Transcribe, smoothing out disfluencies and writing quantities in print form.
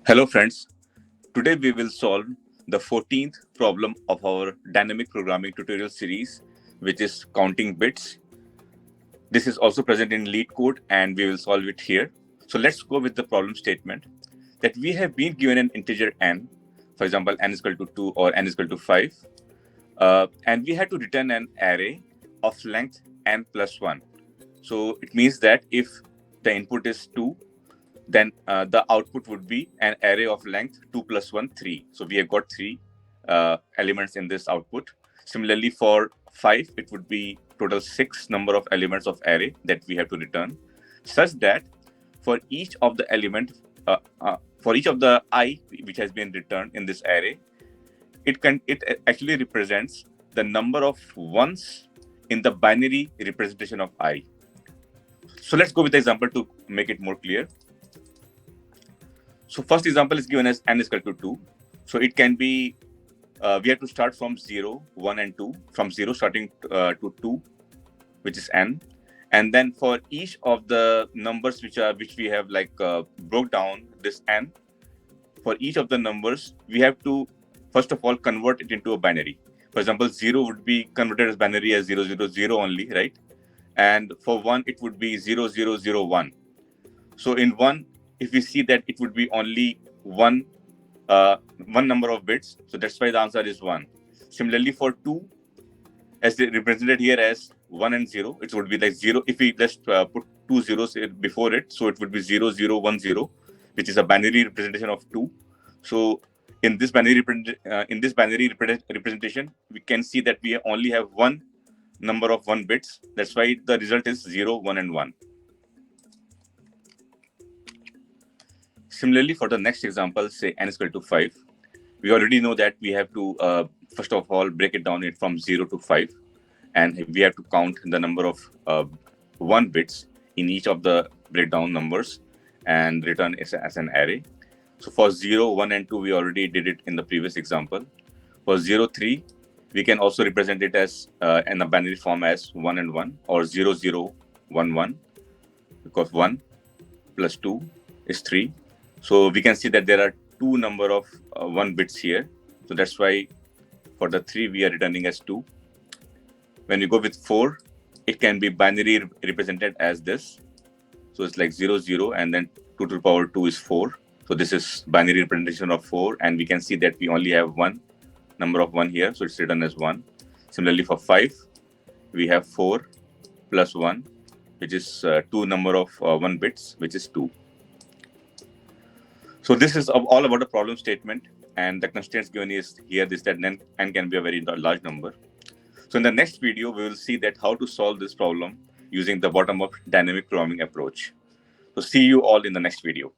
Hello friends, today we will solve the 14th problem of our dynamic programming tutorial series, which is counting bits. This is also present in LeetCode and we will solve it here. So let's go with the problem statement that we have been given an integer n, for example n is equal to 2 or n is equal to 5, and we had to return an array of length n plus 1. So it means that if the input is 2, then the output would be an array of length 2 plus 1, 3. So we have got 3 elements in this output. Similarly, for 5, it would be total 6 number of elements of array that we have to return, such that for each of the element, for each of the I which has been returned in this array, it actually represents the number of ones in the binary representation of I. So let's go with the example to make it more clear. So first example is given as n is equal to 2. So it can be, we have to start from 0, 1 and 2, from 0 starting to 2, which is n. And then for each of the numbers which we have broke down this n, for each of the numbers, we have to, first of all, convert it into a binary. For example, 0 would be converted as binary as 000 only, right? And for 1, it would be 0001. So in 1, if we see that it would be only one number of bits, so that's why the answer is 1. Similarly, for 2, as represented here as 1 and 0, it would be like 0. If we just put 2 zeros before it, so it would be 0010, which is a binary representation of 2. So in this binary representation, we can see that we only have one number of 1 bits. That's why the result is 0, 1 and 1. Similarly, for the next example, say n is equal to 5, we already know that we have to, first of all, break it down from 0 to 5. And we have to count the number of 1 bits in each of the breakdown numbers and return it as an array. So for 0, 1, and 2, we already did it in the previous example. For 0, 3, we can also represent it as in a binary form as 1 and 1 or 0, 0, 1, 1, because 1 plus 2 is 3. So we can see that there are 2 number of 1 bits here. So that's why for the 3, we are returning as 2. When we go with 4, it can be binary represented as this. So it's like 0, 0, and then 2 to the power 2 is 4. So this is binary representation of 4. And we can see that we only have one number of 1 here. So it's written as 1. Similarly, for 5, we have 4 plus 1, which is 2 number of 1 bits, which is 2. So this is all about the problem statement, and the constraints given is here is that n can be a very large number. So in the next video, we will see that how to solve this problem using the bottom-up dynamic programming approach. So see you all in the next video.